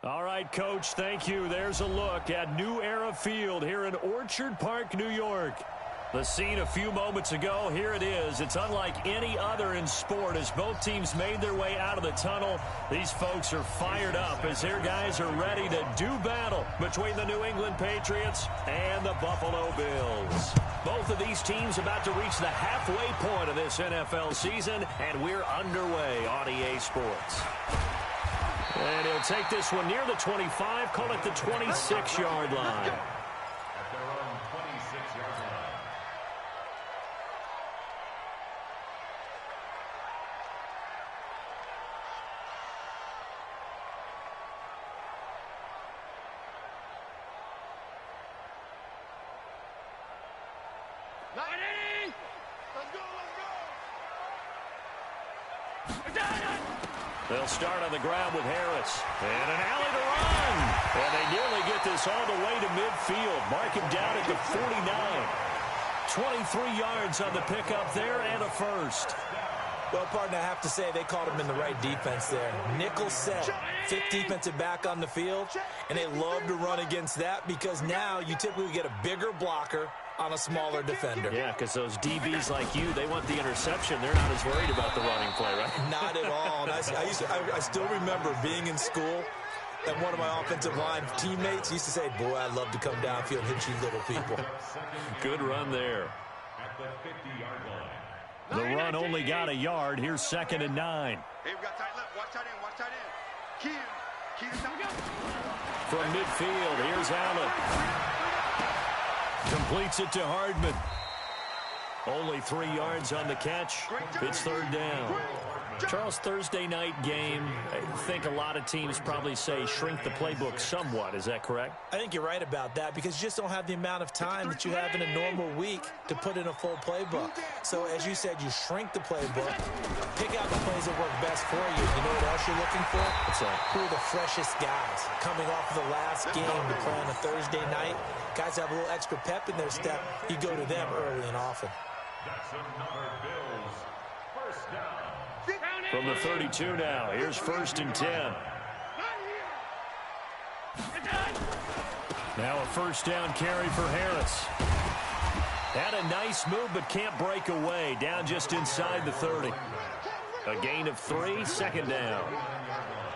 All right, Coach, thank you. There's a look at New Era Field here in Orchard Park, New York. The scene a few moments ago, here it is. It's unlike any other in sport as both teams made their way out of the tunnel. These folks are fired up as their guys are ready to do battle between the New England Patriots and the Buffalo Bills. Both of these teams about to reach the halfway point of this NFL season, and we're underway on EA Sports. And he'll take this one near the 25, call it the 26-yard line. They'll start on the ground with Harris. And an alley to run. And they nearly get this all the way to midfield. Mark him down at the 49. 23 yards on the pickup there and a first. Well, partner, I have to say they caught him in the right defense there. Nickel set, fifth defensive back on the field, and they love to run against that because now you typically get a bigger blocker on a smaller defender. Yeah, because those DBs like you, they want the interception. They're not as worried about the running play, right? Not at all. And I still remember being in school, and one of my offensive line teammates used to say, boy, I'd love to come downfield and hit you little people. Good run there. At the 50-yard line. The run only got a yard. Here's 2nd and 9. Hey, we got tight left. Watch tight end. Watch tight end. Keaton, down we go. From midfield, here's Allen. Completes it to Hardman. Only 3 yards on the catch. It's 3rd down. Charles, Thursday night game, I think a lot of teams probably say shrink the playbook somewhat. Is that correct? I think you're right about that because you just don't have the amount of time that you have in a normal week to put in a full playbook. So, as you said, you shrink the playbook, pick out the plays that work best for you. You know what else you're looking for? What's that? Who are the freshest guys coming off of the last game to play on a Thursday night? Guys have a little extra pep in their step. You go to them early and often. That's another Bills first down. From the 32 now, here's 1st and 10. Now a 1st down carry for Harris. Had a nice move, but can't break away. Down just inside the 30. A gain of 3, 2nd down.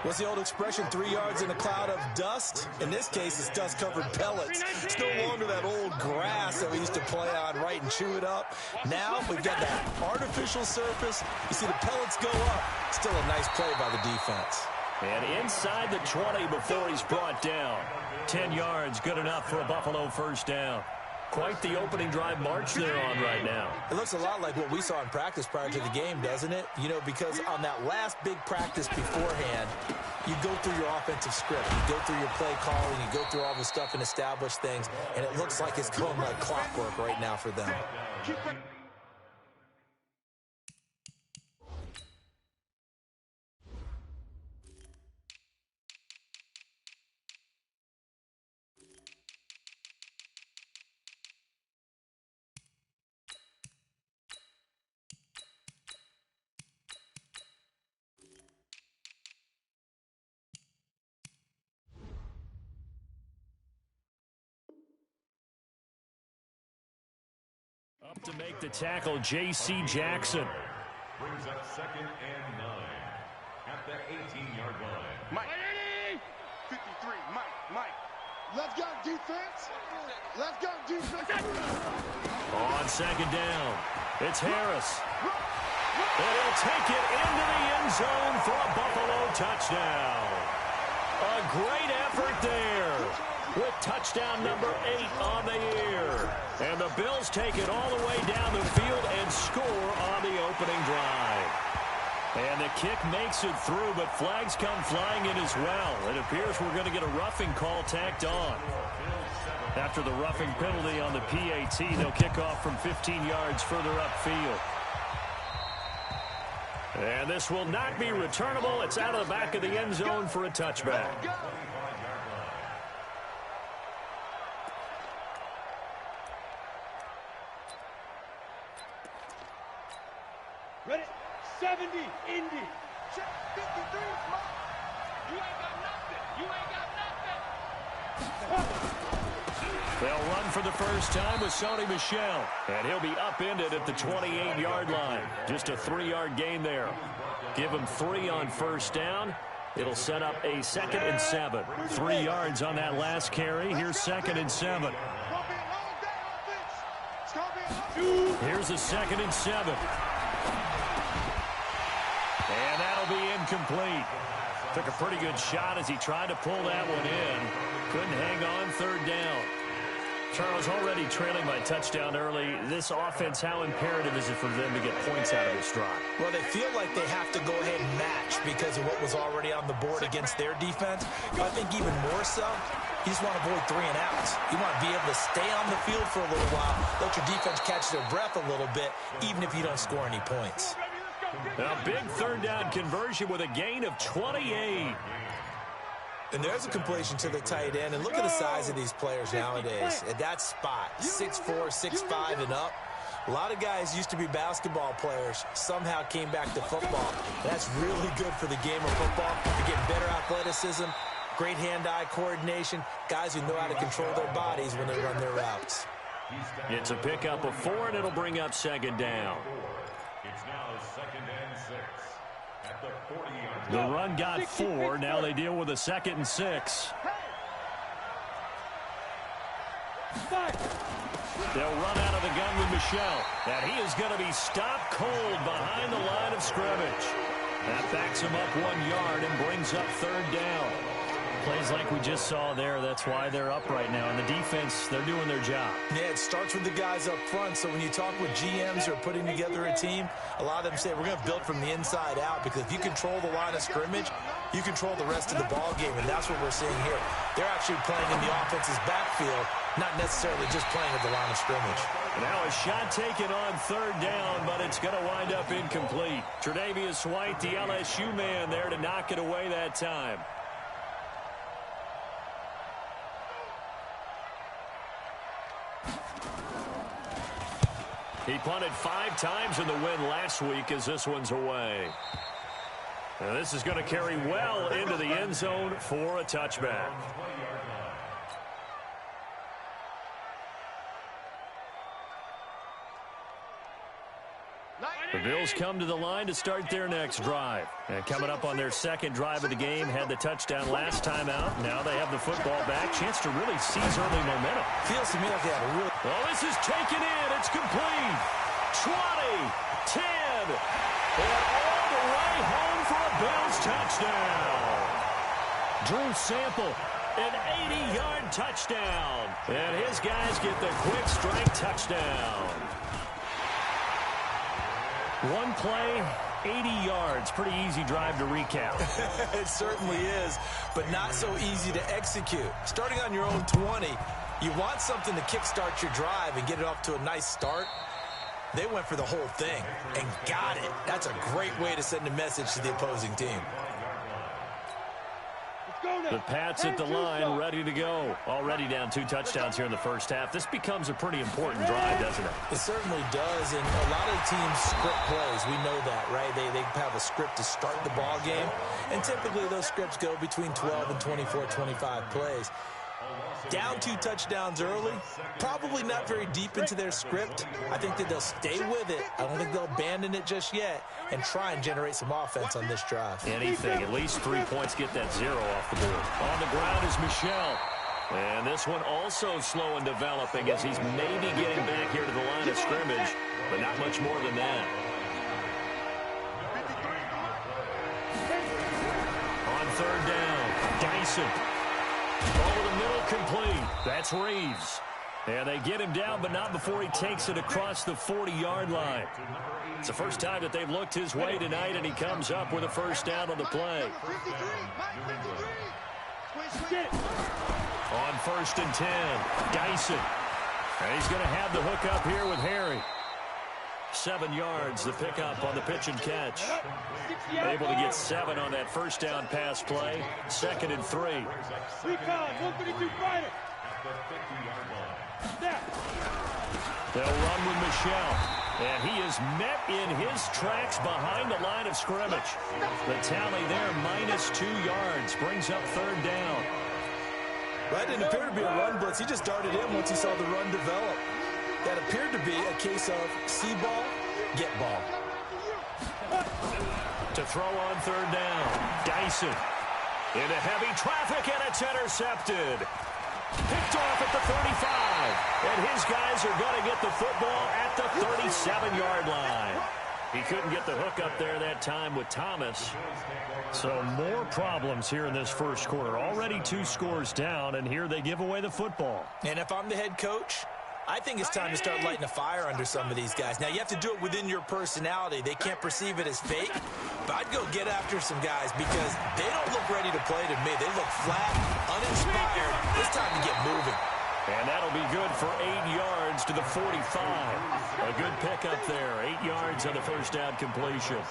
What's the old expression, 3 yards in a cloud of dust? In this case, it's dust-covered pellets. It's no longer that old grass that we used to play on, right, and chew it up. Now we've got that artificial surface. You see the pellets go up. Still a nice play by the defense. And inside the 20 before he's brought down. 10 yards, good enough for a Buffalo 1st down. Quite the opening drive march they're on right now. It looks a lot like what we saw in practice prior to the game, doesn't it? You know, because on that last big practice beforehand, you go through your offensive script. You go through your play calling. You go through all the stuff and establish things. And it looks like it's going like clockwork right now for them. Up to make the tackle, J.C. Jackson. Brings up 2nd and 9 at the 18-yard line. Mike. 53. Mike. Let's go, defense. Let's go, defense. On 2nd down, it's Harris. And he'll take it into the end zone for a Buffalo touchdown. A great effort there with touchdown number 8 on the year. And the Bills take it all the way down the field and score on the opening drive. And the kick makes it through, but flags come flying in as well. It appears we're going to get a roughing call tacked on. After the roughing penalty on the PAT, they'll kick off from 15 yards further upfield. And this will not be returnable. It's out of the back of the end zone for a touchback. Ready? 70, Indy. Check 53, Mike. You ain't got nothing. They'll run for the first time with Sony Michel, and he'll be upended at the 28-yard line. Just a 3-yard gain there. Give him 3 on first down. It'll set up a 2nd and 7. 3 yards on that last carry. Here's 2nd and 7. Here's a 2nd and 7. And that'll be incomplete. Took a pretty good shot as he tried to pull that one in. Couldn't hang on 3rd down. Charles, already trailing by touchdown early. This offense, how imperative is it for them to get points out of this drive? Well, they feel like they have to go ahead and match because of what was already on the board against their defense. But I think even more so, you just want to avoid 3 and outs. You want to be able to stay on the field for a little while, let your defense catch their breath a little bit, even if you don't score any points. A big 3rd down conversion with a gain of 28. And there's a completion to the tight end. And look at the size of these players nowadays. At that spot, 6'4", 6'5", and up. A lot of guys used to be basketball players, somehow came back to football. That's really good for the game of football. You're getting better athleticism, great hand-eye coordination, guys who know how to control their bodies when they run their routes. It's a pickup of 4, and it'll bring up 2nd down. It's now 2nd and 6 at the 40-yard line. The run got 4. Now they deal with a 2nd and 6. They'll run out of the gun with Michel. And he is going to be stopped cold behind the line of scrimmage. That backs him up 1 yard and brings up 3rd down. Plays like we just saw there. That's why they're up right now. And the defense, they're doing their job. Yeah, it starts with the guys up front. So when you talk with GMs who are putting together a team, a lot of them say we're going to build from the inside out, because if you control the line of scrimmage, you control the rest of the ball game, and that's what we're seeing here. They're actually playing in the offense's backfield, not necessarily just playing at the line of scrimmage. Now a shot taken on 3rd down, but it's going to wind up incomplete. Tre'Davious White, the LSU man, there to knock it away that time. He punted 5 times in the win last week as this one's away. And this is going to carry well into the end zone for a touchback. The Bills come to the line to start their next drive. And coming up on their 2nd drive of the game, had the touchdown last time out. Now they have the football back. Chance to really seize early momentum. Feels to me like they have a real... Oh, this is taken in. It's complete. 20, 10, and all the way home for a Bills touchdown. Drew Sample, an 80-yard touchdown. And his guys get the quick strike touchdown. One play, 80 yards. Pretty easy drive to recap. It certainly is, but not so easy to execute. Starting on your own 20, you want something to kickstart your drive and get it off to a nice start. They went for the whole thing and got it. That's a great way to send a message to the opposing team. The Pats at the line, ready to go. Already down 2 touchdowns here in the first half. This becomes a pretty important drive, doesn't it? It certainly does, and a lot of teams script plays. We know that, right? They have a script to start the ball game, and typically those scripts go between 12 and 24, 25 plays. Down 2 touchdowns early, probably not very deep into their script. I think that they'll stay with it. I don't think they'll abandon it just yet and try and generate some offense on this drive. Anything, at least 3 points, get that 0 off the board. On the ground is Michel. And this one also slow and developing as he's maybe getting back here to the line of scrimmage, but not much more than that. On 3rd down, Dyson. Over the middle, complete. That's Reeves. And they get him down, but not before he takes it across the 40-yard line. It's the first time that they've looked his way tonight, and he comes up with a first down on the play. On 1st and 10, Dyson. And he's going to have the hook up here with Harry. 7 yards, the pickup on the pitch and catch. Able to get 7 on that first down pass play. 2nd and 3. They'll run with Michel. And he is met in his tracks behind the line of scrimmage. The tally there, -2 yards, brings up 3rd down. That didn't appear to be a run blitz. He just darted in once he saw the run develop. That appeared to be a case of see ball, get ball. To throw on 3rd down, Dyson. Into heavy traffic, and it's intercepted. Picked off at the 35. And his guys are going to get the football at the 37-yard line. He couldn't get the hook up there that time with Thomas. So more problems here in this first quarter. Already 2 scores down, and here they give away the football. And if I'm the head coach, I think it's time to start lighting a fire under some of these guys. Now, you have to do it within your personality. They can't perceive it as fake. But I'd go get after some guys because they don't look ready to play to me. They look flat, uninspired. It's time to get moving. And that'll be good for 8 yards to the 45. A good pickup there. 8 yards on the first down completion.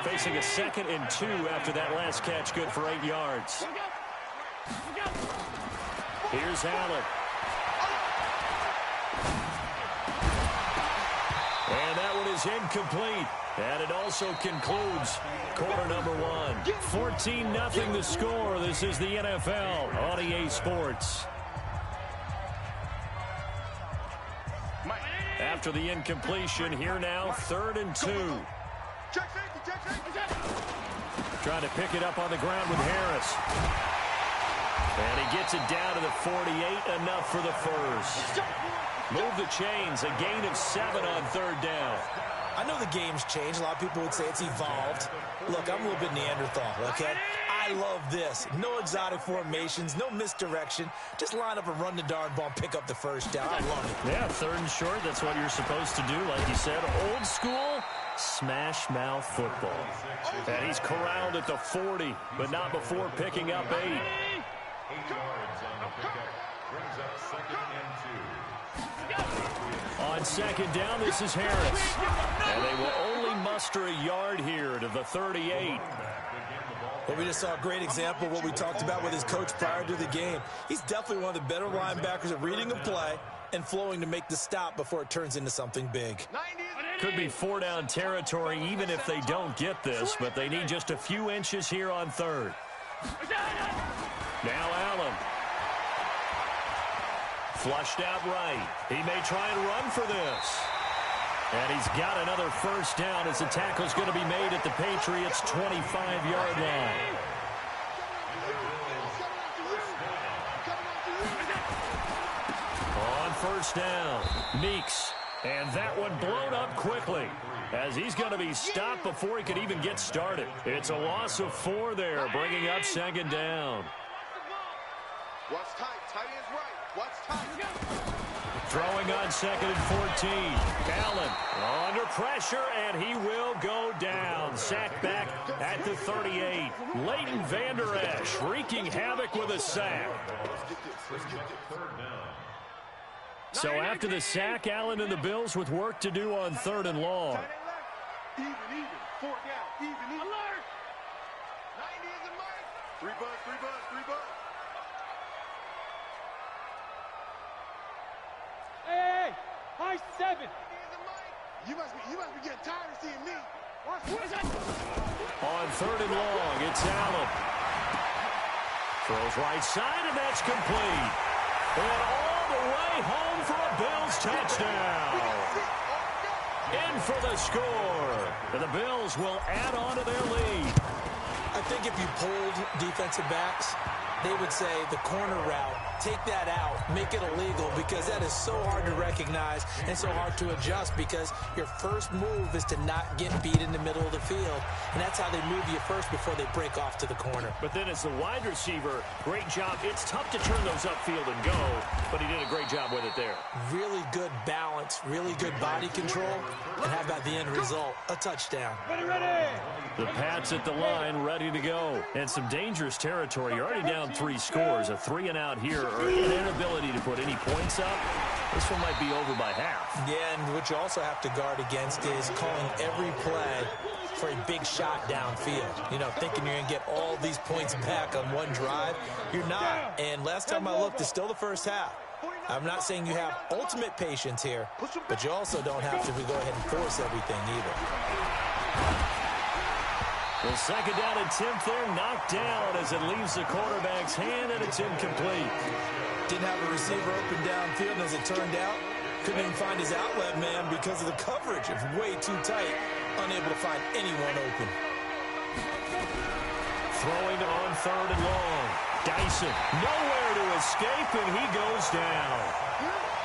Facing a 2nd and 2 after that last catch. Good for 8 yards. Here's Allen. And that one is incomplete. And it also concludes quarter number 1. 14-0 the score. This is the NFL on EA Sports. After the incompletion, here now, 3rd and 2. Trying to pick it up on the ground with Harris. And he gets it down to the 48, enough for the first. Move the chains, a gain of 7 on 3rd down. I know the game's changed. A lot of people would say it's evolved. Look, I'm a little bit Neanderthal, okay? I love this. No exotic formations, no misdirection. Just line up a run the darn ball and pick up the first down. I love it. Yeah, 3rd and short, that's what you're supposed to do. Like you said, old school, smash mouth football. And he's corralled at the 40, but not before picking up 8. 8 yards on the pickup. Brings up 2nd and 2. On 2nd down, this is Harris. And they will only muster a yard here to the 38. Well, we just saw a great example of what we talked about with his coach prior to the game. He's definitely one of the better linebackers at reading a play and flowing to make the stop before it turns into something big. Could be 4-down territory even if they don't get this, but they need just a few inches here on 3rd. Now Allen. Flushed out right. He may try and run for this. And he's got another first down as the tackle's going to be made at the Patriots' 25-yard line. On first down, Meeks. And that one blown up quickly as he's going to be stopped before he could even get started. It's a loss of 4 there, bringing up 2nd down. Watch tight. Tight ends right. Watch tight. Throwing on 2nd and 14. Allen under pressure, and he will go down. Sacked back at the 38. Leighton Vander Esch wreaking havoc with a sack. So after the sack, Allen and the Bills with work to do on 3rd and long. Even. 4 down. Even. Alert. 90 is a mic. 3 buzz. Hey, high 7. You must be getting tired of seeing me. On 3rd and long, it's Allen. Throws right side, and that's complete. And all the way home for a Bills touchdown. In for the score. And the Bills will add on to their lead. I think if you pulled defensive backs, they would say the corner route, take that out, make it illegal, because that is so hard to recognize and so hard to adjust, because your first move is to not get beat in the middle of the field, and that's how they move you first before they break off to the corner. But then as the wide receiver, great job. It's tough to turn those upfield and go, but he did a great job with it there. Really good balance, really good body control, and how about the end result? A touchdown. Ready. The Pats at the line, ready to go. And some dangerous territory. You're already down 3 scores. A 3-and-out here, or an inability to put any points up. This one might be over by half. Yeah, and what you also have to guard against is calling every play for a big shot downfield. You know, thinking you're going to get all these points back on one drive. You're not. And last time I looked, it's still the first half. I'm not saying you have ultimate patience here, but you also don't have to go ahead and force everything either. The second down attempt there knocked down as it leaves the quarterback's hand, and it's incomplete. Didn't have a receiver open downfield, and as it turned out, couldn't even find his outlet man because of the coverage. It was way too tight, unable to find anyone open. Throwing on 3rd and long. Dyson, nowhere to escape, and he goes down.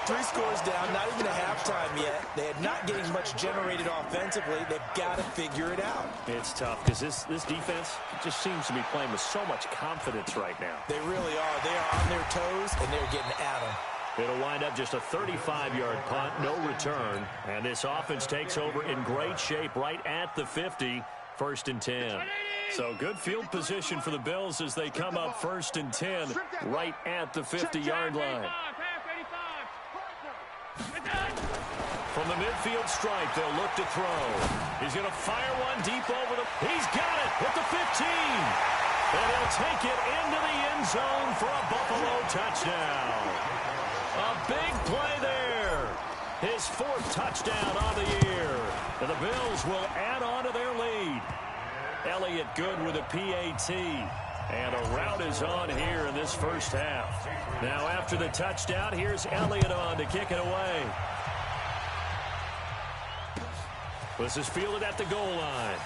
3 scores down, not even a halftime yet. They are not getting much generated offensively. They've got to figure it out. It's tough because this defense just seems to be playing with so much confidence right now. They really are. They are on their toes, and they're getting at them. It'll wind up just a 35-yard punt, no return. And this offense takes over in great shape right at the 50, 1st and 10. So good field position for the Bills as they come up 1st and 10 right at the 50-yard line. From the midfield stripe, they'll look to throw. He's going to fire one deep over the... He's got it at the 15. And he'll take it into the end zone for a Buffalo touchdown. A big play there. His 4th touchdown on the year. And the Bills will add on to their lead. Elliott good with a PAT. And a rout is on here in this first half. Now after the touchdown, here's Elliott on to kick it away. This is fielded at the goal line.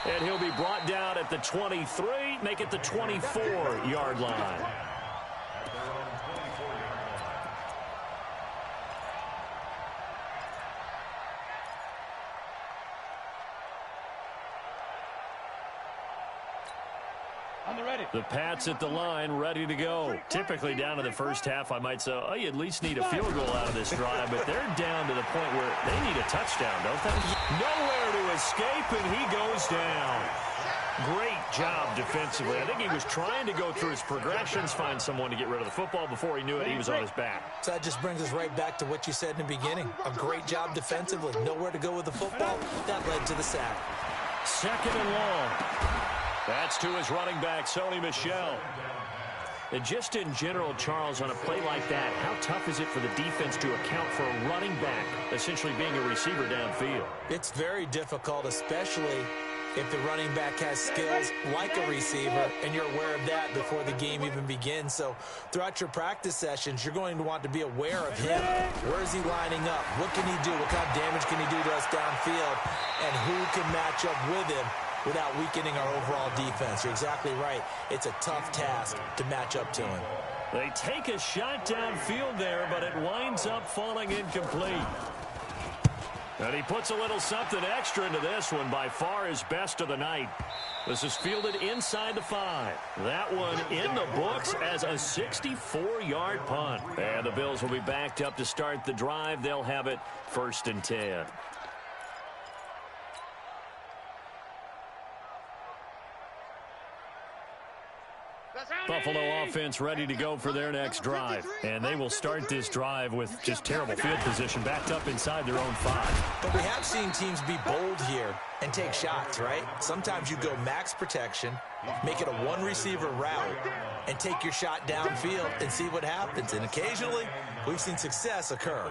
And he'll be brought down at the 23, make it the 24-yard line. The Pats at the line, ready to go. Typically down to the first half, I might say, oh, you at least need a field goal out of this drive, but they're down to the point where they need a touchdown, don't they? Nowhere to escape, and he goes down. Great job defensively. I think he was trying to go through his progressions, find someone to get rid of the football. Before he knew it, he was on his back. So that just brings us right back to what you said in the beginning. A great job defensively. Nowhere to go with the football. That led to the sack. 2nd and long. That's to his running back, Sony Michel. And just in general, Charles, on a play like that, how tough is it for the defense to account for a running back essentially being a receiver downfield? It's very difficult, especially if the running back has skills like a receiver, and you're aware of that before the game even begins. So throughout your practice sessions, you're going to want to be aware of him. Where is he lining up? What can he do? What kind of damage can he do to us downfield? And who can match up with him without weakening our overall defense? You're exactly right. It's a tough task to match up to him. They take a shot downfield there, but it winds up falling incomplete. And he puts a little something extra into this one, by far his best of the night. This is fielded inside the 5. That one in the books as a 64-yard punt. And the Bills will be backed up to start the drive. They'll have it 1st and 10. Buffalo offense ready to go for their next drive. And they will start this drive with just terrible field position, backed up inside their own 5. But we have seen teams be bold here and take shots, right? Sometimes you go max protection, make it a one-receiver route, and take your shot downfield and see what happens. And occasionally, we've seen success occur.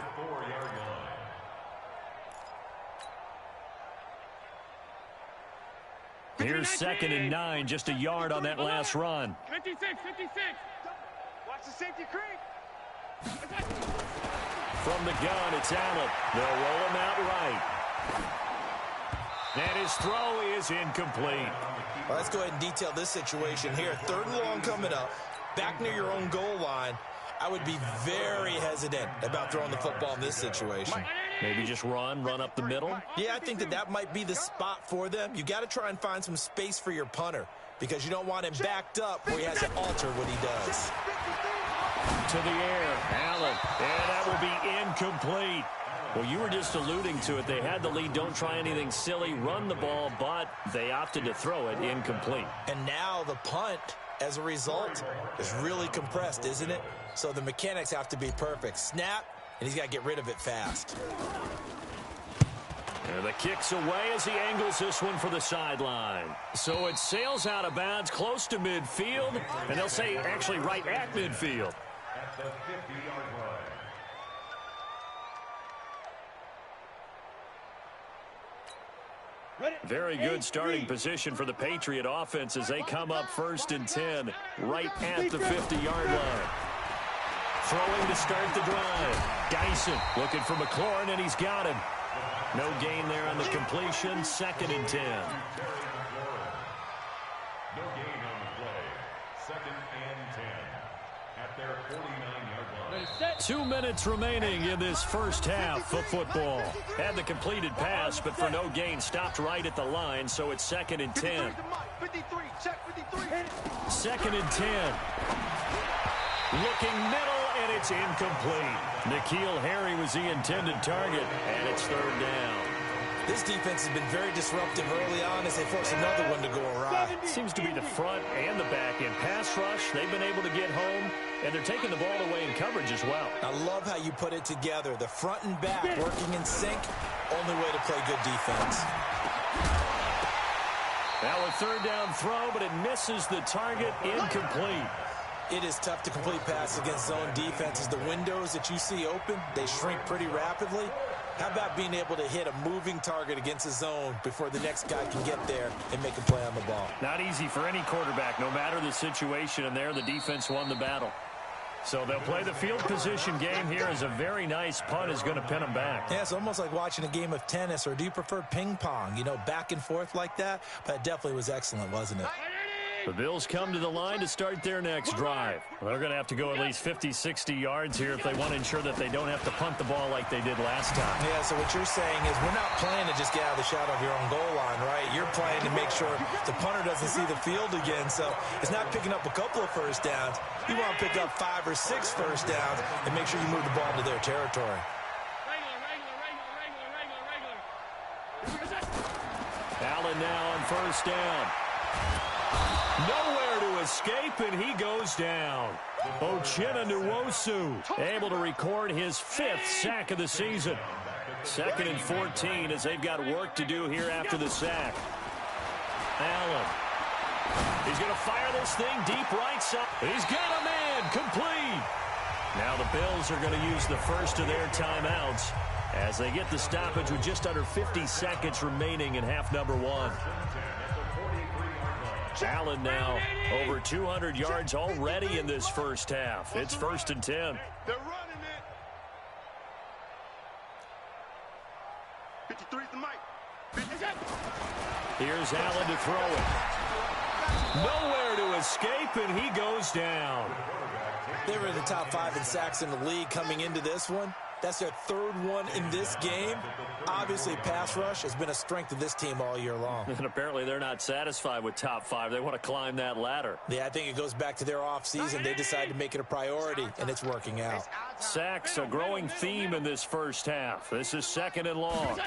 Here's 2nd and 9, just a yard on that last run. 56. Watch the safety creep. From the gun, it's Allen. They'll roll him out right. And his throw is incomplete. Well, let's go ahead and detail this situation here. 3rd and long coming up, back near your own goal line. I would be very hesitant about throwing the football in this situation. Maybe just run up the middle? Yeah, I think that might be the spot for them. You got to try and find some space for your punter because you don't want him backed up where he has to alter what he does. To the air, Allen, and that will be incomplete. Well, you were just alluding to it. They had the lead. Don't try anything silly. Run the ball, but they opted to throw it incomplete. And now the punt, as a result, is really compressed, isn't it? So the mechanics have to be perfect. Snap, and he's got to get rid of it fast. And the kick's away as he angles this one for the sideline. So it sails out of bounds close to midfield, and they'll say actually right at midfield. at the 50-yard line. Very good starting position for the Patriot offense as they come up 1st and 10 right at the 50-yard line. Throwing to start the drive. Dyson looking for McLaurin, and he's got him. No gain there on the completion. 2nd and 10. No gain on the play. 2nd and 10 at their 49-yard line. 2 minutes remaining in this first half of football. Had the completed pass, but for no gain, stopped right at the line, so it's 2nd and 10. 53, check 53. 2nd and 10. Looking middle, and it's incomplete. N'Keal Harry was the intended target, and it's 3rd down. This defense has been very disruptive early on as they force another one to go awry. Seems to be the front and the back end. Pass rush, they've been able to get home, and they're taking the ball away in coverage as well. I love how you put it together. The front and back working in sync, only way to play good defense. Now a 3rd down throw, but it misses the target, incomplete. It is tough to complete passes against zone defenses. The windows that you see open, they shrink pretty rapidly. How about being able to hit a moving target against a zone before the next guy can get there and make a play on the ball? Not easy for any quarterback, no matter the situation, and there the defense won the battle. So they'll play the field position game here as a very nice punt is going to pin them back. Yeah, it's almost like watching a game of tennis, or do you prefer ping pong? You know, back and forth like that? But it definitely was excellent, wasn't it? The Bills come to the line to start their next drive. Well, they're going to have to go at least 50, 60 yards here if they want to ensure that they don't have to punt the ball like they did last time. Yeah, so what you're saying is we're not playing to just get out of the shadow of your own goal line, right? You're playing to make sure the punter doesn't see the field again. So it's not picking up a couple of first downs. You want to pick up 5 or 6 first downs and make sure you move the ball into their territory. Allen now on 1st down. Nowhere to escape, and he goes down. Uchenna Nwosu able to record his 5th sack of the season. 2nd and 14 as they've got work to do here after the sack. Allen. He's going to fire this thing deep right side. He's got a man complete. Now the Bills are going to use the first of their timeouts as they get the stoppage with just under 50 seconds remaining in half number 1. Allen now over 200 yards already in this first half. It's 1st and 10. They're running it. 53's the mic. Here's Allen to throw it. Nowhere to escape, and he goes down. They were in the top 5 in sacks in the league coming into this one. That's their 3rd one in this game. Obviously, pass rush has been a strength of this team all year long. And apparently they're not satisfied with top 5. They want to climb that ladder. Yeah, I think it goes back to their offseason. They decided to make it a priority, and it's working out. Sacks, a growing theme in this first half. This is 2nd and long.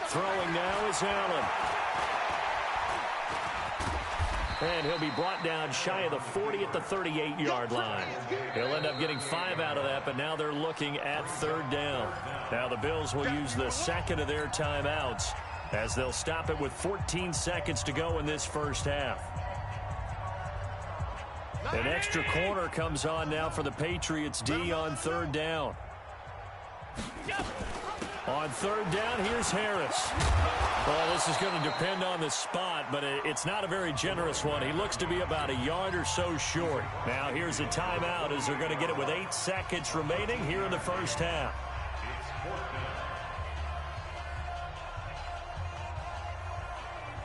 Throwing now is Allen. And he'll be brought down shy of the 40 at the 38-yard line. He'll end up getting 5 out of that, but now they're looking at 3rd down. Now the Bills will use the 2nd of their timeouts as they'll stop it with 14 seconds to go in this first half. An extra corner comes on now for the Patriots D on 3rd down. On 3rd down, here's Harris. Well, this is going to depend on the spot, but it's not a very generous one. He looks to be about a yard or so short. Now here's a timeout as they're going to get it with 8 seconds remaining here in the first half.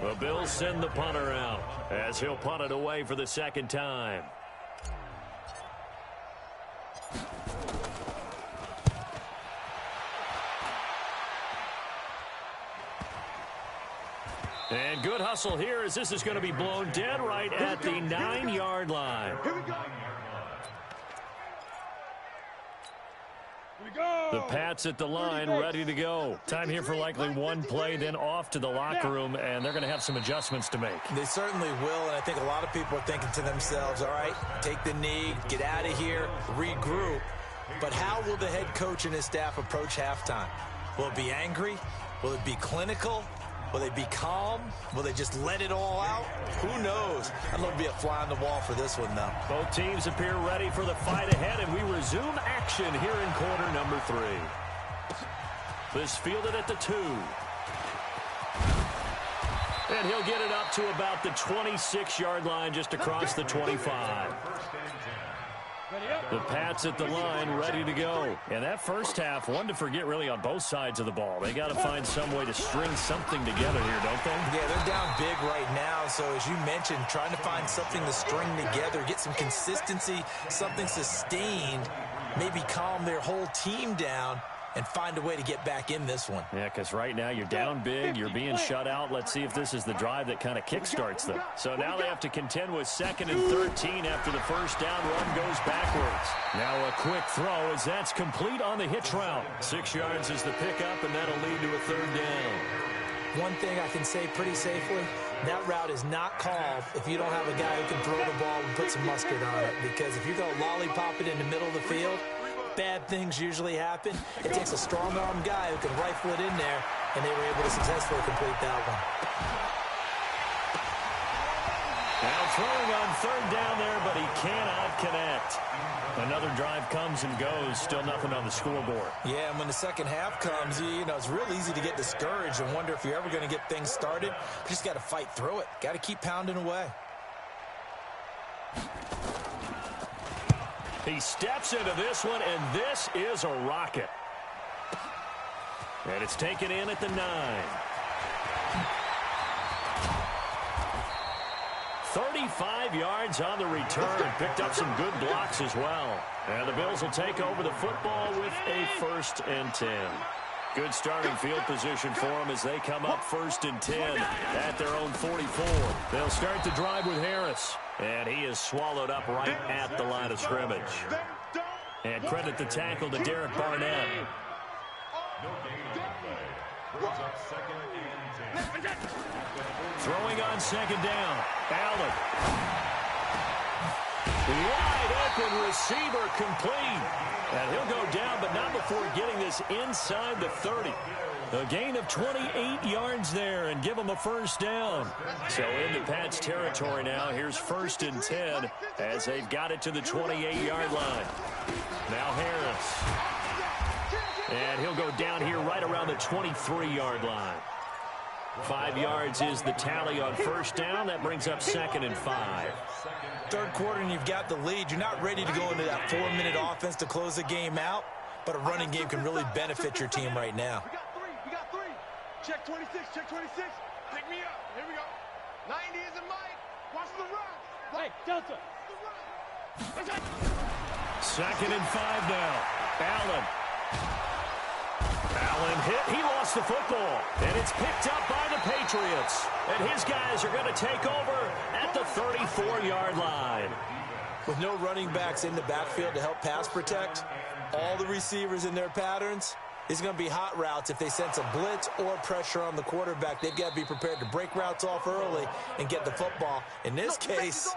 The Bills send the punter out as he'll punt it away for the 2nd time. And good hustle here as this is going to be blown dead right at the 9-yard line. Here we go. The Pats at the line, ready to go. Time here for likely one play, then off to the locker room, and they're going to have some adjustments to make. They certainly will, and I think a lot of people are thinking to themselves, all right, take the knee, get out of here, regroup. But how will the head coach and his staff approach halftime? Will it be angry? Will it be clinical? Will they be calm? Will they just let it all out? Who knows? I'd love to be a fly on the wall for this one, though. Both teams appear ready for the fight ahead, and we resume action here in quarter number 3. This fielded at the 2. And he'll get it up to about the 26-yard line, just across the 25. The Pats at the line, ready to go. And that first half, one to forget really on both sides of the ball. They got to find some way to string something together here, don't they? Yeah, they're down big right now. So as you mentioned, trying to find something to string together, get some consistency, something sustained, maybe calm their whole team down and find a way to get back in this one. Yeah, because right now you're down big, you're being shut out. Let's see if this is the drive that kind of kickstarts them. So now they have to contend with 2nd and 13 after the first down run goes backwards. Now a quick throw as that's complete on the hitch route. 6 yards is the pickup, and that'll lead to a 3rd down. One thing I can say pretty safely, that route is not called if you don't have a guy who can throw the ball and put some mustard on it. Because if you're going to lollipop it in the middle of the field, bad things usually happen. It takes a strong-arm guy who can rifle it in there, and they were able to successfully complete that one. Now throwing on 3rd down there, but he cannot connect. Another drive comes and goes, still nothing on the scoreboard. Yeah, and when the second half comes, you know, it's real easy to get discouraged and wonder if you're ever going to get things started. You just got to fight through it. Got to keep pounding away. He steps into this one, and this is a rocket. And it's taken in at the 9. 35 yards on the return. Picked up some good blocks as well. And the Bills will take over the football with a 1st and 10. Good starting field position for them as they come up 1st and 10 at their own 44. They'll start the drive with Harris. And he is swallowed up right at the line of scrimmage. And credit the tackle to Derek Barnett. No gain on play. Brings up 2nd and 10. Throwing on 2nd down. Allen. Wide open receiver complete. And he'll go down, but not before getting this inside the 30. A gain of 28 yards there and give them a 1st down. So into Pat's territory now. Here's 1st and 10 as they've got it to the 28-yard line. Now Harris. And he'll go down here right around the 23-yard line. 5 yards is the tally on 1st down. That brings up 2nd and 5. 3rd quarter and you've got the lead. You're not ready to go into that 4-minute offense to close the game out, but a running game can really benefit your team right now. We got 3. Check 26, check 26. Pick me up. Here we go. 90 is a Mike. Watch the run. Hey, Delta. 2nd and 5 now. Allen. Allen hit. He lost the football. And it's picked up by the Patriots. And his guys are going to take over at the 34-yard line. With no running backs in the backfield to help pass protect, all the receivers in their patterns, it's going to be hot routes. If they sense a blitz or pressure on the quarterback, they've got to be prepared to break routes off early and get the football. In this case,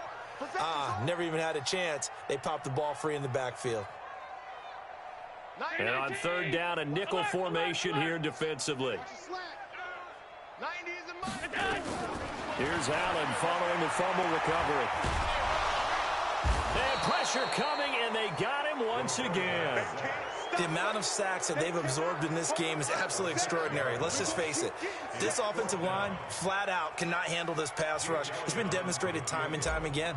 never even had a chance. They popped the ball free in the backfield. And on 3rd down, a nickel formation here defensively. Here's Allen following the fumble recovery. And pressure coming, and they got him once again. The amount of sacks that they've absorbed in this game is absolutely extraordinary. Let's just face it. This offensive line, flat out, cannot handle this pass rush. It's been demonstrated time and time again.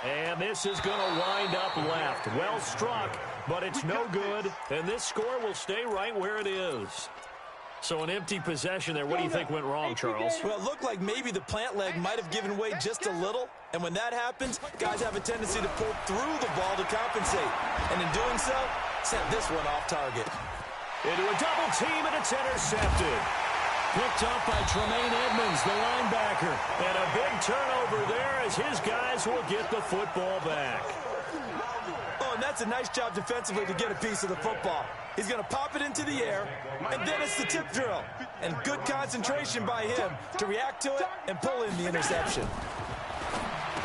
And this is going to wind up left. Well struck, but it's no good. And this score will stay right where it is. So an empty possession there. What do you think went wrong, Charles? Well, it looked like maybe the plant leg might have given way just a little. And when that happens, guys have a tendency to pull through the ball to compensate. And in doing so, sent this one off target. Into a double team, and it's intercepted. Picked up by Tremaine Edmonds, the linebacker. And a big turnover there as his guys will get the football back. Oh, and that's a nice job defensively to get a piece of the football. He's going to pop it into the air, and then it's the tip drill. And good concentration by him to react to it and pull in the interception.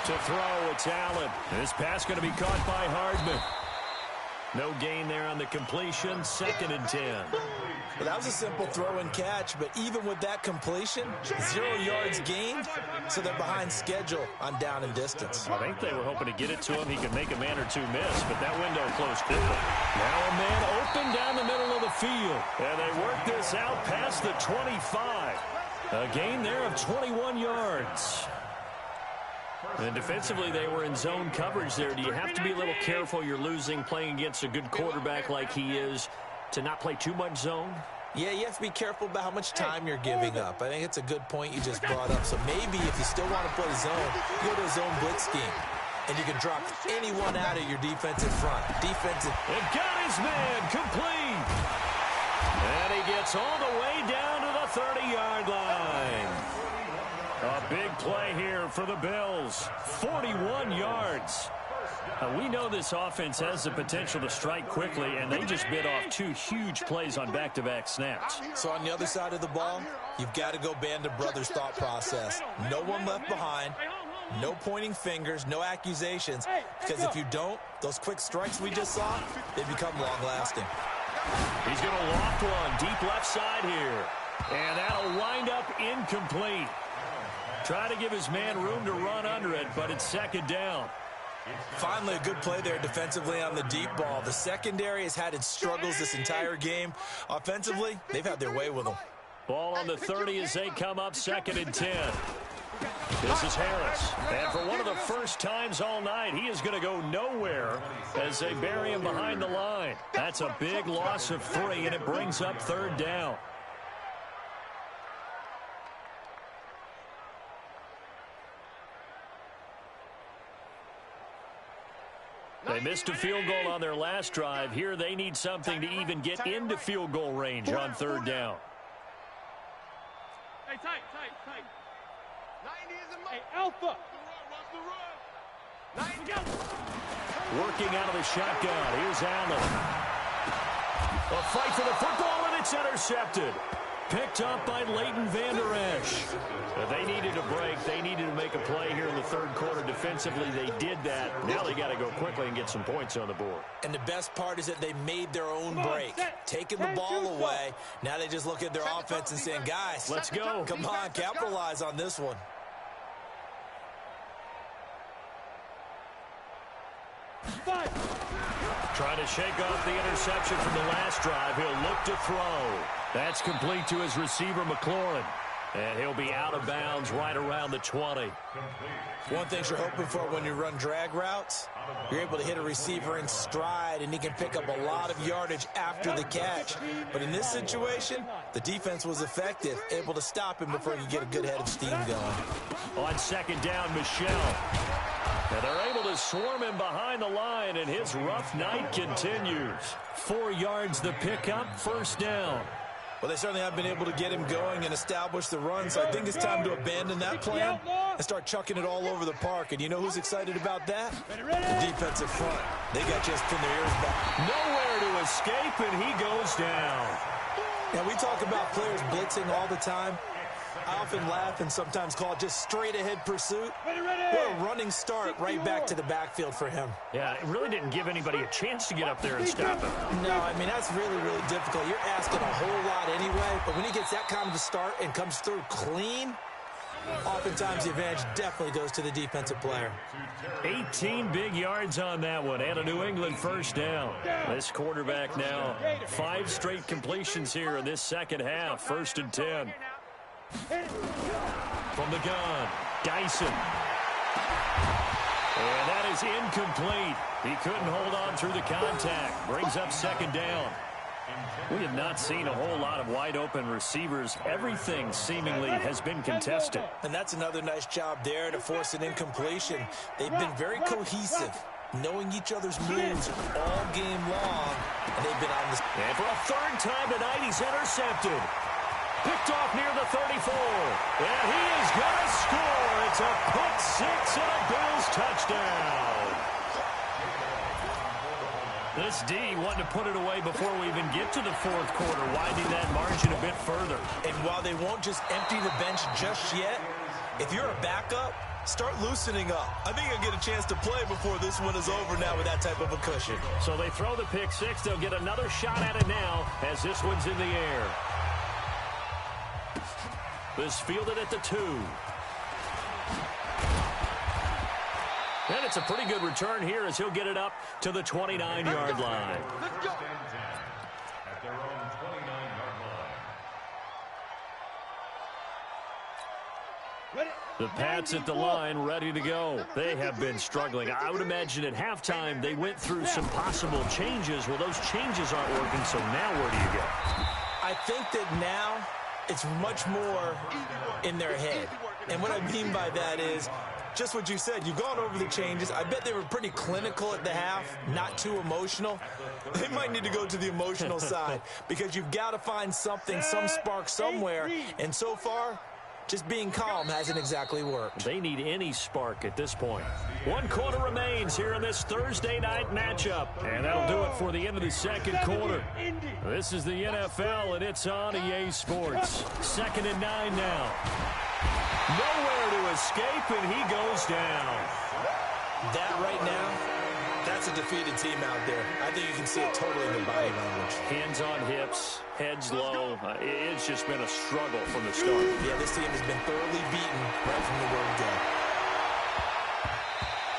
To throw, it's Allen. This pass going to be caught by Hardman. No gain there on the completion. 2nd and 10. Well, that was a simple throw and catch, but even with that completion, 0 yards gained, so they're behind schedule on down and distance. I think they were hoping to get it to him. He could make a man or two miss, but that window closed quickly. Now a man open down the middle of the field, and they work this out past the 25. A gain there of 21 yards. And defensively, they were in zone coverage there. Do you have to be a little careful? You're losing, playing against a good quarterback like he is, to not play too much zone? Yeah, you have to be careful about how much time you're giving up. I think it's a good point you just brought up. So maybe if you still want to play zone, go to a zone blitz scheme. And you can drop anyone out of your defensive front. And got his man complete. And he gets all the way down to the 30-yard line. A big play here for the Bills. 41 yards. We know this offense has the potential to strike quickly, and they just bit off 2 huge plays on back-to-back snaps. So on the other side of the ball, you've got to go band of brothers thought process. No one left behind. No pointing fingers, no accusations. Because if you don't, those quick strikes we just saw, they become long-lasting. He's going to loft one deep left side here. And that'll wind up incomplete. Try to give his man room to run under it, but it's 2nd down. Finally, a good play there defensively on the deep ball. The secondary has had its struggles this entire game. Offensively, they've had their way with them. Ball on the 30 as they come up 2nd and 10. This is Harris. And for one of the first times all night, he is going to go nowhere as they bury him behind the line. That's a big loss of 3, and it brings up 3rd down. They missed a field goal on their last drive. Here they need something to even get into field goal range on 3rd down. Hey, tight. 90 is a hey, Alpha. Working out of the shotgun. Here's Allen. A fight for the football, and it's intercepted. Picked up by Leighton Vander Esch. They needed a break. They needed to make a play here in the 3rd quarter. Defensively, they did that. Now they got to go quickly and get some points on the board. And the best part is that they made their own break. Taking the ball away. Now they just look at their offense and saying, guys, let's go. Come on, capitalize on this one. Trying to shake off the interception from the last drive. He'll look to throw. That's complete to his receiver, McLaurin. And he'll be out of bounds right around the 20. One thing you're hoping for when you run drag routes, you're able to hit a receiver in stride, and he can pick up a lot of yardage after the catch. But in this situation, the defense was effective, able to stop him before he could get a good head of steam going. On 2nd down, Michelle. And they're able to swarm him behind the line, and his rough night continues. 4 yards the pickup, 1st down. Well, they certainly have been able to get him going and establish the run, so I think it's time to abandon that plan and start chucking it all over the park. And you know who's excited about that? The defensive front. They got just pin their ears back. Nowhere to escape, and he goes down. Now, we talk about players blitzing all the time. I often laugh and sometimes call it just straight-ahead pursuit. What a running start right back to the backfield for him. Yeah, it really didn't give anybody a chance to get up there and stop him. No, I mean, that's really, really difficult. You're asking a whole lot anyway, but when he gets that kind of a start and comes through clean, oftentimes the advantage definitely goes to the defensive player. 18 big yards on that one, and a New England 1st down. This quarterback now, 5 straight completions here in this 2nd half, 1st and 10. From the gun, Dyson. And that is incomplete. He couldn't hold on through the contact. Brings up 2nd down. We have not seen a whole lot of wide-open receivers. Everything seemingly has been contested. And that's another nice job there to force an incompletion. They've been very cohesive, knowing each other's moves all game long, and they've been on this. And for a 3rd time tonight, he's intercepted. Picked off near the 34. And he is going to score. It's a pick 6 and a Bills touchdown. This D wanting to put it away before we even get to the 4th quarter, widening that margin a bit further. And while they won't just empty the bench just yet, if you're a backup, start loosening up. I think he'll get a chance to play before this one is over now with that type of a cushion. So they throw the pick six. They'll get another shot at it now as this one's in the air. This fielded at the 2. And it's a pretty good return here as he'll get it up to the 29-yard line. Let's go. At their own 29-yard line. The Pats at the line, ready to go. They have been struggling. I would imagine at halftime they went through some possible changes. Well, those changes aren't working, so now where do you go? I think that now it's much more in their head. And what I mean by that is just what you said. You've gone over the changes. I bet they were pretty clinical at the half, not too emotional. They might need to go to the emotional side because you've got to find something, some spark somewhere. And so far, just being calm hasn't exactly worked. They need any spark at this point. 1 quarter remains here in this Thursday night matchup. And that'll do it for the end of the second quarter. This is the NFL, and it's on EA Sports. 2nd and 9 now. Nowhere to escape, and he goes down. That right now, that's a defeated team out there. I think you can see it totally in their body language. Hands on hips, heads low. It's just been a struggle from the start. Yeah, this team has been thoroughly beaten right from the word go.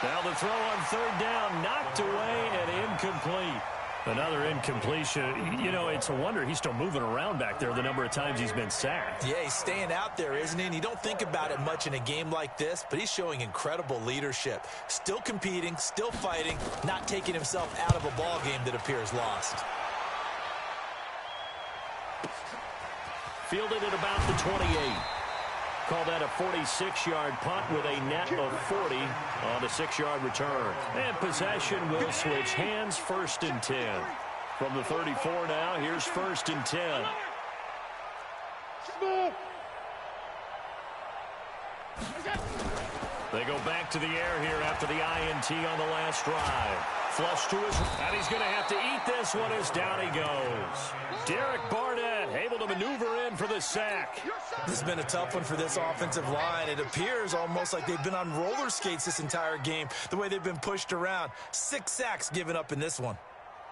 Now the throw on 3rd down, knocked away and incomplete. Another incompletion. You know, it's a wonder he's still moving around back there the number of times he's been sacked. Yeah, he's staying out there, isn't he? And you don't think about it much in a game like this, but he's showing incredible leadership. Still competing, still fighting, not taking himself out of a ball game that appears lost. Fielded at about the 28. Call that a 46-yard punt with a net of 40 on a 6-yard return. And possession will switch hands, 1st and 10. From the 34 now, here's 1st and 10. They go back to the air here after the INT on the last drive. Flush to his, and he's going to have to eat this one as down he goes. Derek Barnett able to maneuver in for the sack. This has been a tough one for this offensive line. It appears almost like they've been on roller skates this entire game, the way they've been pushed around. 6 sacks given up in this one.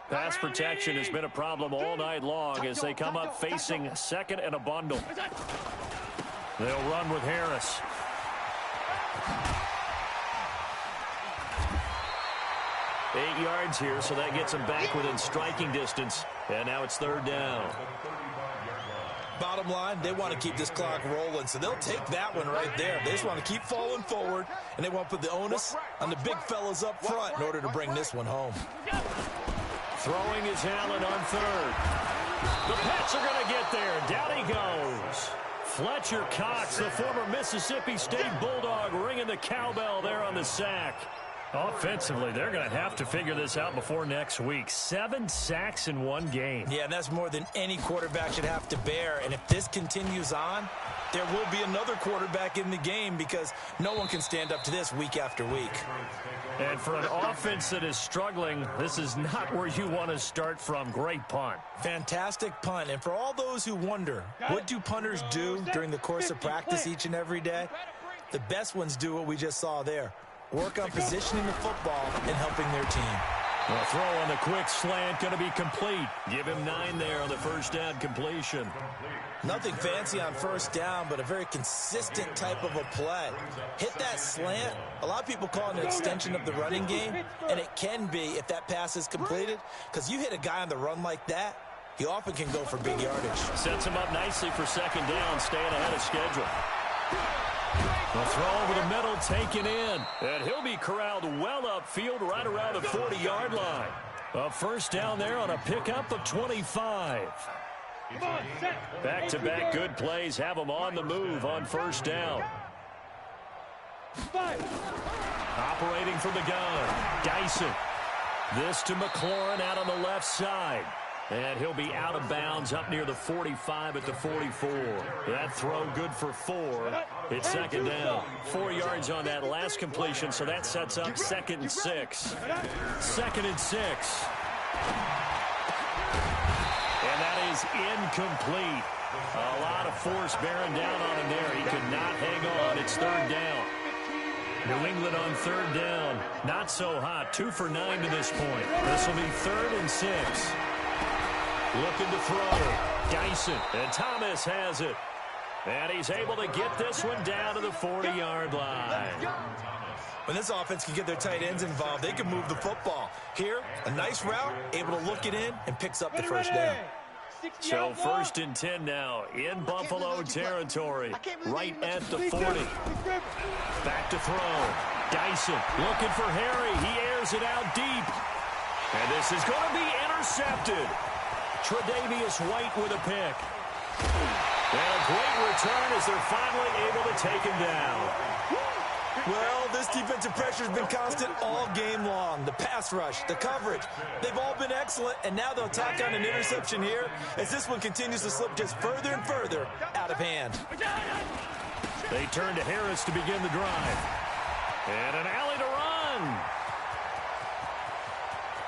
Pass protection has been a problem all night long as they come up facing 2nd and a bundle. They'll run with Harris. Eight yards here, so that gets them back within striking distance. And now it's 3rd down. Bottom line, they want to keep this clock rolling, so they'll take that one right there. They just want to keep falling forward, and they want to put the onus on the big fellas up front in order to bring this one home. Throwing is Allen on 3rd. The Pats are going to get there. Down he goes. Fletcher Cox, the former Mississippi State Bulldog, ringing the cowbell there on the sack. Offensively, they're going to have to figure this out before next week. 7 sacks in one game. Yeah, and that's more than any quarterback should have to bear. And if this continues on, there will be another quarterback in the game because no one can stand up to this week after week. And for an offense that is struggling, this is not where you want to start from. Great punt. Fantastic punt. And for all those who wonder, what do punters do during the course of practice each and every day? The best ones do what we just saw there. Work on positioning the football and helping their team. The throw on the quick slant going to be complete. Give him 9 there on the 1st down completion. Nothing fancy on 1st down, but a very consistent type of a play. Hit that slant. A lot of people call it an extension of the running game, and it can be if that pass is completed, because you hit a guy on the run like that, he often can go for big yardage. Sets him up nicely for 2nd down, staying ahead of schedule. The throw over the middle, taken in. And he'll be corralled well upfield right around the 40-yard line. A 1st down there on a pickup of 25. Back-to-back good plays have them on the move on 1st down. Operating from the gun, Dyson. This to McLaurin out on the left side. And he'll be out of bounds up near the 45 at the 44. That throw good for 4. It's 2nd down. 4 yards on that last completion, so that sets up 2nd and 6. 2nd and 6. And that is incomplete. A lot of force bearing down on him there. He could not hang on. It's 3rd down. New England on third down. Not so hot. 2 for 9 to this point. This will be 3rd and 6. Looking to throw. Dyson. And Thomas has it. And he's able to get this one down to the 40-yard line. When this offense can get their tight ends involved, they can move the football. Here, a nice route, able to look it in, and picks up the first down. So 1st and 10 now in Buffalo territory, right at the 40. Back to throw. Dyson looking for Harry. He airs it out deep. And this is going to be intercepted. Tre'Davious White with a pick. And a great return as they're finally able to take him down. Well, this defensive pressure has been constant all game long. The pass rush, the coverage, they've all been excellent, and now they'll tack on an interception here as this one continues to slip just further and further out of hand. They turn to Harris to begin the drive. And an alley to run.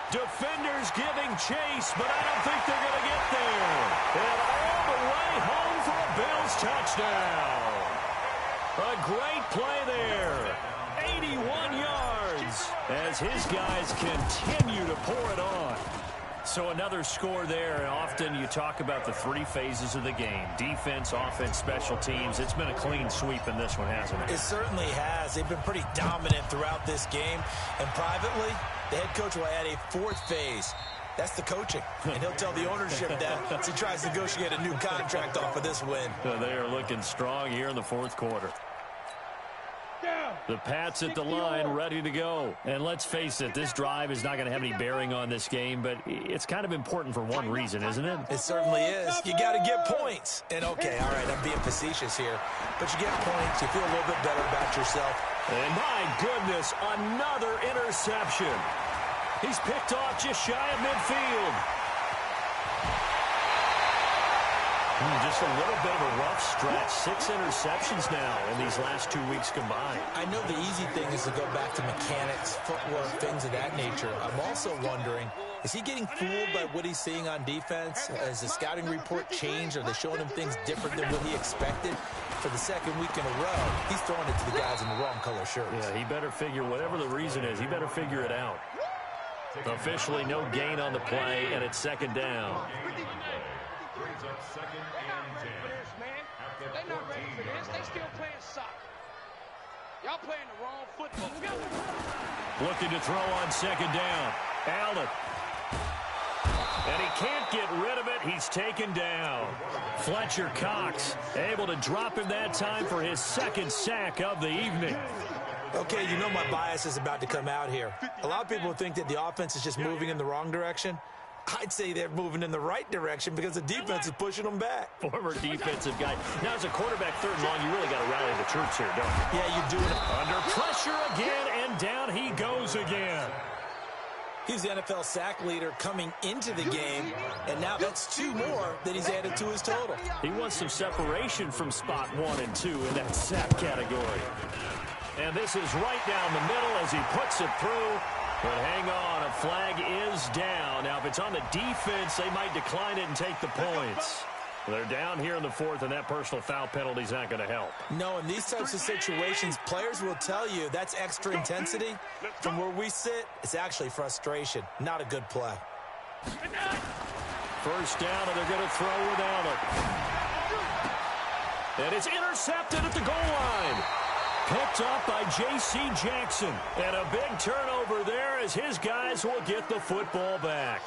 Defenders giving chase, but I don't think they're going to get there. And all the way home for a Bills touchdown. A great play there. 81 yards as his guys continue to pour it on. So another score there, and often you talk about the 3 phases of the game. Defense, offense, special teams. It's been a clean sweep in this one, hasn't it? It certainly has. They've been pretty dominant throughout this game. And privately, the head coach will add a 4th phase. That's the coaching. And he'll tell the ownership that as he tries to negotiate a new contract off of this win. They are looking strong here in the 4th quarter. The Pats at the line, ready to go. And let's face it, this drive is not going to have any bearing on this game, but it's kind of important for one reason, isn't it? It certainly is. You got to get points. And, okay, all right, I'm being facetious here. But you get points, you feel a little bit better about yourself. And my goodness, another interception. He's picked off just shy of midfield. Just a little bit of a rough stretch. 6 interceptions now in these last 2 weeks combined. I know the easy thing is to go back to mechanics, footwork, things of that nature. I'm also wondering, is he getting fooled by what he's seeing on defense? Has the scouting report changed? Are they showing him things different than what he expected? For the 2nd week in a row, he's throwing it to the guys in the wrong color shirts. Yeah, he better figure, whatever the reason is, he better figure it out. Officially no gain on the play, and it's 2nd down. Brings up 2nd and 10. They're not ready for this. They still playing soccer. Y'all playing the wrong football. Looking to throw on 2nd down. Allen. And he can't get rid of it. He's taken down. Fletcher Cox able to drop him that time for his 2nd sack of the evening. Okay, you know my bias is about to come out here. A lot of people think that the offense is just moving in the wrong direction. I'd say they're moving in the right direction because the defense is pushing them back. Former defensive guy. Now, as a quarterback 3rd and long, you really got to rally the troops here, don't you? Yeah, you do. Under pressure again, and down he goes again. He's the NFL sack leader coming into the game, and now that's 2 more that he's added to his total. He wants some separation from spot 1 and 2 in that sack category. And this is right down the middle as he puts it through. But hang on, a flag is down. Now, if it's on the defense, they might decline it and take the points. They're down here in the 4th, and that personal foul penalty is not going to help. No, in these types of situations, players will tell you that's extra intensity. From where we sit, it's actually frustration. Not a good play. 1st down, and they're going to throw without it. And it's intercepted at the goal line. Picked up by J.C. Jackson. And a big turnover there as his guys will get the football back.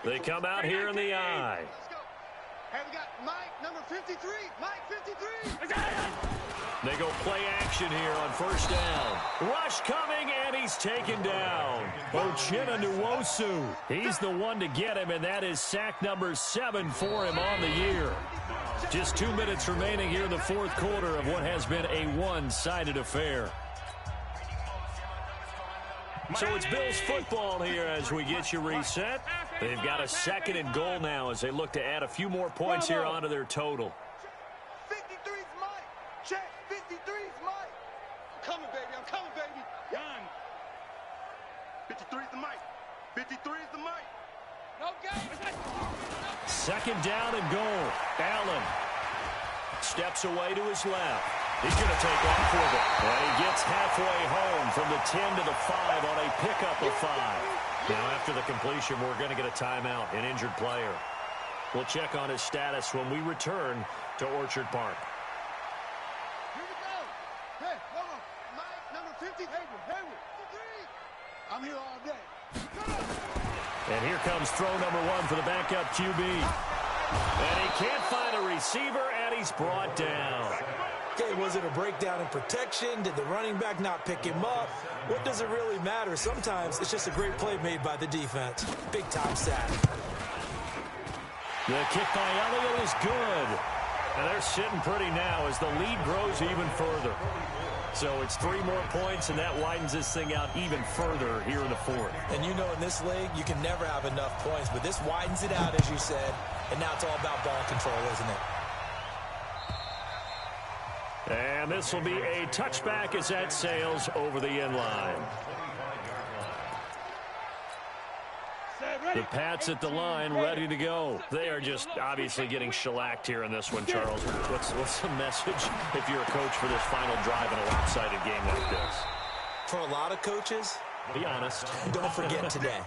They come out here in the eye. Hey, we got Mike, number 53. Mike, 53. They go play action here on 1st down. Rush coming, and he's taken down. Uchenna Nwosu. He's the one to get him, and that is sack number 7 for him on the year. Just 2 minutes remaining here in the 4th quarter of what has been a one-sided affair. So it's Bills football here as we get you reset. They've got a 2nd and goal now as they look to add a few more points here onto their total. 53's Mike. Check. 53's Mike. I'm coming, baby. I'm coming, baby. 53's the Mike. 53's the Mike. No game. Second down and goal. Allen steps away to his left. He's going to take off with it. And he gets halfway home from the 10 to the 5 on a pickup of 5. Now, after the completion, we're going to get a timeout, an injured player. We'll check on his status when we return to Orchard Park. Here we go. Hey, come on. Mike, number 50. Hayward. I'm here all day. And here comes throw number 1 for the backup QB. And he can't find a receiver, and he's brought down. Okay, was it a breakdown in protection? Did the running back not pick him up? What does it really matter? Sometimes it's just a great play made by the defense. Big-time sack. The kick by Elliott is good. And they're sitting pretty now as the lead grows even further. So it's 3 more points, and that widens this thing out even further here in the 4th. And you know in this league, you can never have enough points, but this widens it out, as you said, and now it's all about ball control, isn't it? And this will be a touchback as that sails over the end line. The Pats at the line, ready to go. They are just obviously getting shellacked here in this one, Charles. What's the message if you're a coach for this final drive in a lopsided game like this? For a lot of coaches, be honest. Don't forget today.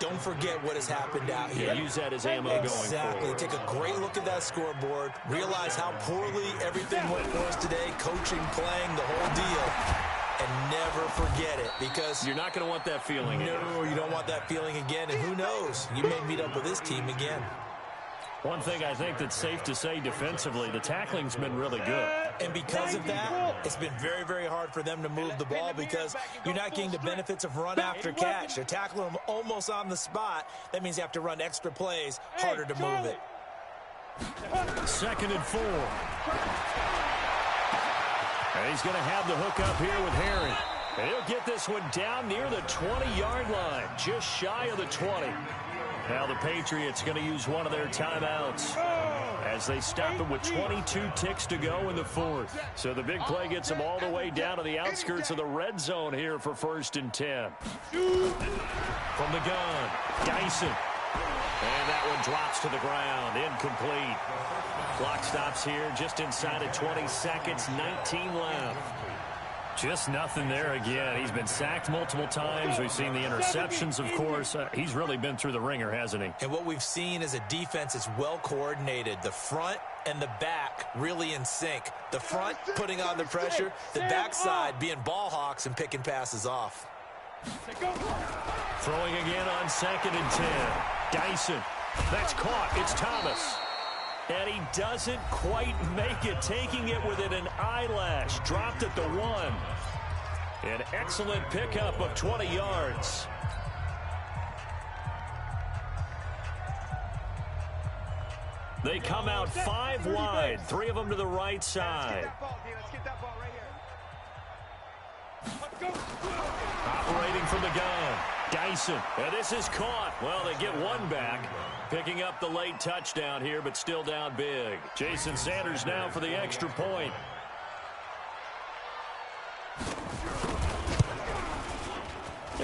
Don't forget what has happened out here. Yeah, use that as ammo going forward. Exactly. Take a great look at that scoreboard. Realize how poorly everything went for us today. Coaching, playing, the whole deal. And never forget it, because you're not going to want that feeling again. No, you don't want that feeling again. And who knows? You may meet up with this team again. One thing I think that's safe to say defensively, the tackling's been really good. And because of that, it's been very, very hard for them to move the ball because you're not getting the benefits of run after catch. They're tackling them almost on the spot. That means you have to run extra plays, harder to move it. 2nd and 4. And he's going to have the hook up here with Herring. And he'll get this one down near the 20-yard line, just shy of the 20. Now the Patriots going to use one of their timeouts as they stop it with 22 ticks to go in the 4th. So the big play gets them all the way down to the outskirts of the red zone here for 1st and 10. From the gun, Dyson. And that one drops to the ground, incomplete. Clock stops here just inside of 20 seconds, 19 left. Just nothing there again. He's been sacked multiple times. We've seen the interceptions, of course. He's really been through the ringer, hasn't he? And what we've seen is a defense that's well coordinated. The front and the back really in sync. The front putting on the pressure, the backside being ball hawks and picking passes off. Throwing again on 2nd and 10. Dyson. That's caught. It's Thomas. And he doesn't quite make it, taking it within an eyelash. Dropped at the 1. An excellent pickup of 20 yards. They come out 5 wide, 3 of them to the right side. Operating from the gun, Dyson. And this is caught. Well, they get one back. Picking up the late touchdown here, but still down big. Jason Sanders now for the extra point.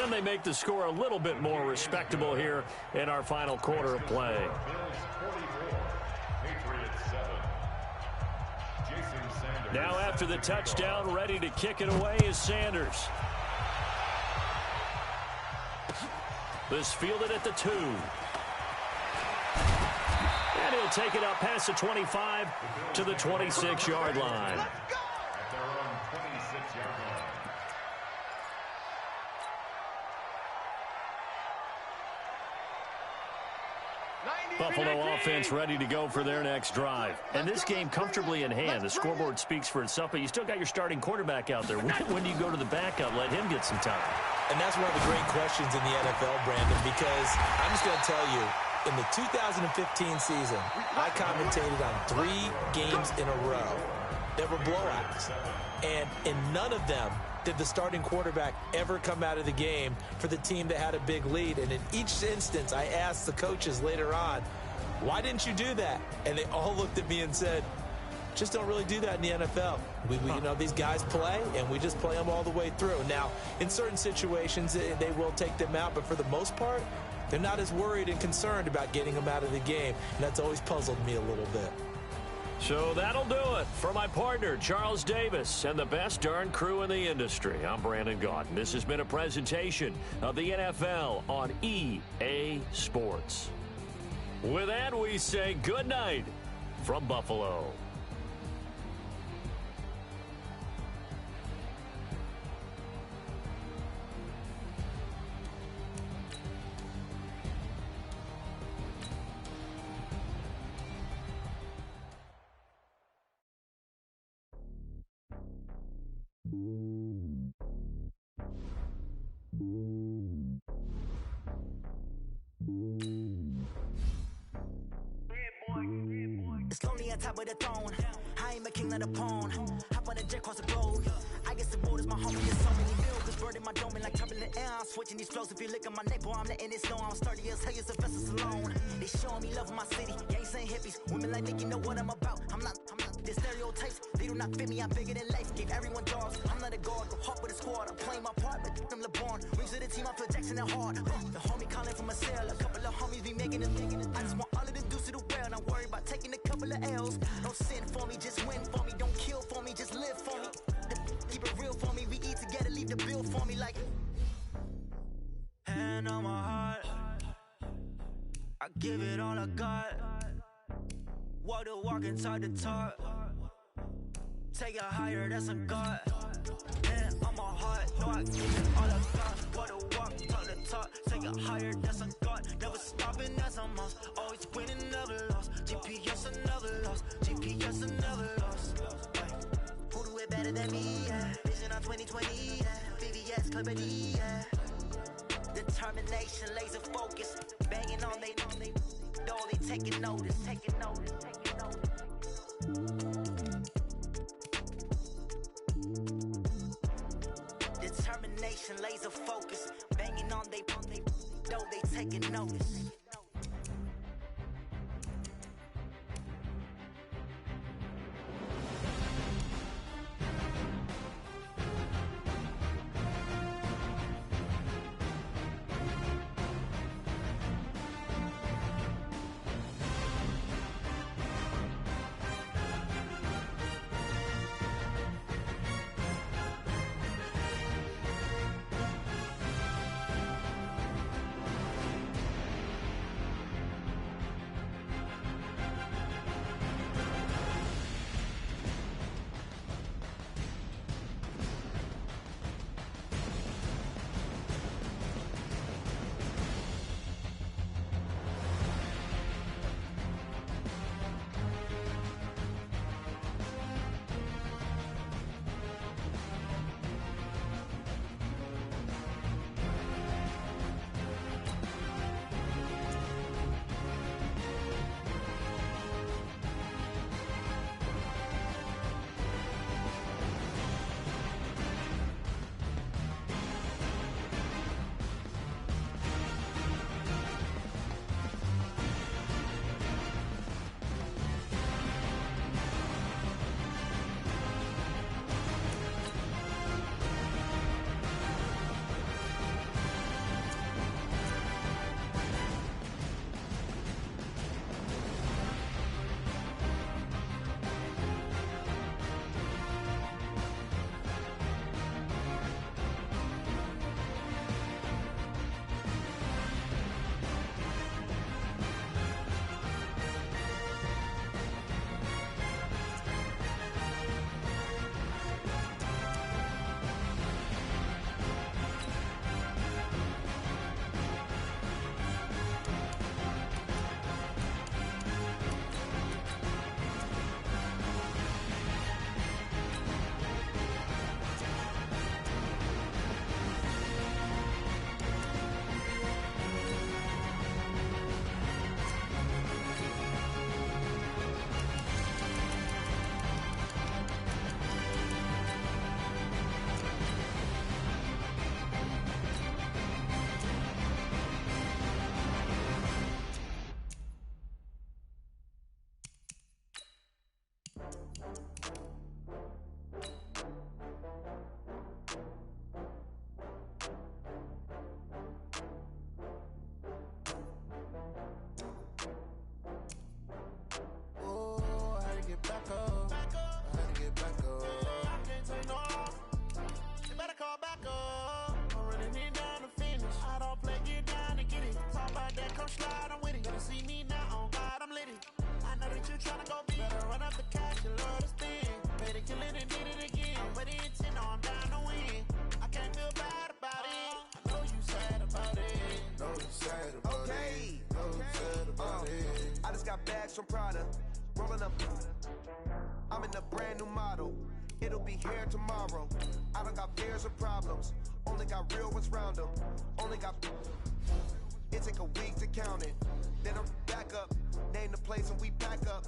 And they make the score a little bit more respectable here in our final quarter of play. Now after the touchdown, ready to kick it away is Sanders. This fielded at the 2. And he'll take it up past the 25 to the 26-yard line. At their own 26-yard line. Buffalo offense ready to go for their next drive. And this game comfortably in hand. The scoreboard speaks for itself, but you still got your starting quarterback out there. When do you go to the backup? Let him get some time. And that's one of the great questions in the NFL, Brandon, because I'm just going to tell you, in the 2015 season, I commentated on 3 games in a row that were blowouts. And in none of them did the starting quarterback ever come out of the game for the team that had a big lead. And in each instance, I asked the coaches later on, why didn't you do that? And they all looked at me and said, just don't really do that in the NFL. You know, these guys play, and we just play them all the way through. Now, in certain situations, they will take them out, but for the most part, They're not as worried and concerned about getting him out of the game, and that's always puzzled me a little bit. So that'll do it for my partner, Charles Davis, and the best darn crew in the industry. I'm Brandon Gaudin. This has been a presentation of the NFL on EA Sports. With that, we say good night from Buffalo. It's lonely on top of the throne. I ain't a king, not a pawn. Hop on a jet across the globe. I guess the world is my home. There's so many bills, bird in my dome, and like turbulent air. I'm switching these flows. If you look at my neck, boy, I'm letting it snow. I'm sturdy as hell, as a vessel alone. They showing me love in my city. Gangs and hippies, women like Nicky know what I'm about. I'm not the stereotypes. They do not fit me. I'm bigger than life. Gave everyone dogs. I'm not a guard. Go hard with a squad. I'm playing my part, but I'm LeBron. Rings to the team. I'm Phil Jackson and hard. The homie calling from a cell. A couple of homies be making it. I just want all of them dudes to do well. Not worry about taking a couple of L's. Don't sin for me, just win for me. Don't kill for me, just live for me. Keep it real for me. We eat together, leave the bill for me like. Hand on my heart, I give it all I got. Walk the walk and talk the talk. Take it higher, that's a God. Hand on my heart, no, I give it all I got. Walk the walk, talk the talk. Take it higher, that's a God. Never stopping, that's a must. Always winning, never lost. GPS, I never lost. GPS, I never lost. Who do it better than me? Yeah. Vision on 2020. Yeah. VVS, Clippity. Yeah. Determination, laser focus. Banging on they door, they taking notice. Taking notice. Taking notice. Determination, laser focus. Banging on they door, they taking notice. slide, I'm with it. Better see me now, on God, I'm lit it. I know that you tryna go big. Better run up the cash, you love to spin. Pay to kill it and did it again. But the intent, no, I'm down to win. I can't feel bad about it. I know you sad about it. Know you sad about it. Know you sad about it. I just got bags from Prada. Rolling up. I'm in a brand new model. It'll be here tomorrow. I don't got fears or problems. Only got real ones round them. Only got. It take a week to count it. Then I'm back up. Name the place and we pack up.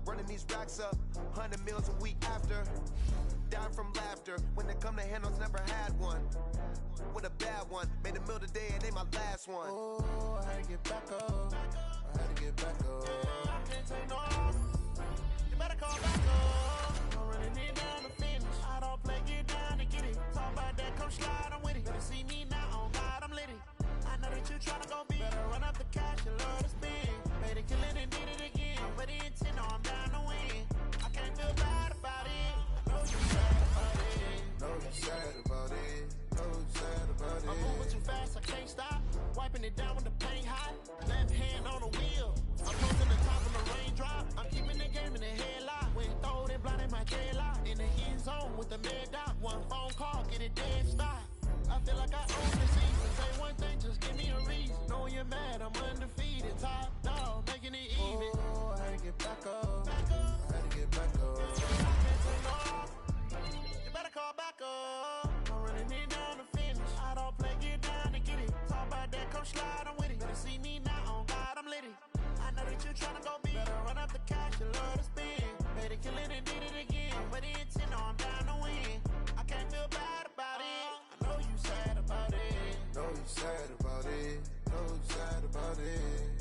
Running these racks up. 100 meals a week after. Dying from laughter. When they come to handles, never had one. With a bad one. Made a meal today and they my last one. Oh, I had to get back up. I had to get back up. I can't take no loss. You better call back up. I'm running it down to finish. I don't play, get down to get it. Talk about that, come slide, I'm with it. Better see me now, on God, I'm lit it. I know that you tryna go big. Better run up the cash, you love to spin. Made it, kill it, and did it again. But the intent, no, I'm down to win. I can't feel bad about it. I know you sad about it. Know you sad about it. Know you sad about it. I'm moving too fast, I can't stop. Wiping it down when the paint hot. Left hand on the wheel. I'm closing the top of the raindrop. I'm keeping the game in the headlock. When throw it, blinding my deadlock. In the end zone with the mid dot. One phone call, get it dead stop. I feel like I own the season. Say one thing, just give me a reason. Knowing you're mad, I'm undefeated. Top dog, making it even. Oh, I had to get back up. I had to get back up. I can't take no off. You better call back up. I'm running it down to finish. I don't play, get down to get it. Talk about that, come slide, I'm with it. Better see me now, on God, I'm lit it. I know that you tryna go big. Better run up the cash, you love to spin. Pay to kill it and did it again. But the intent, no, I'm down to win. I can't feel bad about it. I know you sad about it. Know you sad about it. Know you sad about it.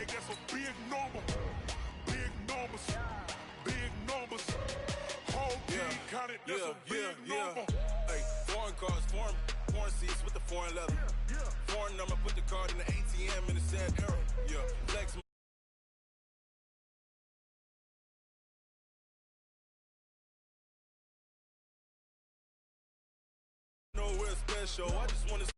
that's a big number. Big numbers. Big numbers. Whole team counted, that's a big number. Hey, foreign cars, foreign seats with the foreign leather. Foreign number, put the card in the ATM in the sad era. Yeah, flex. Nowhere special, I just want to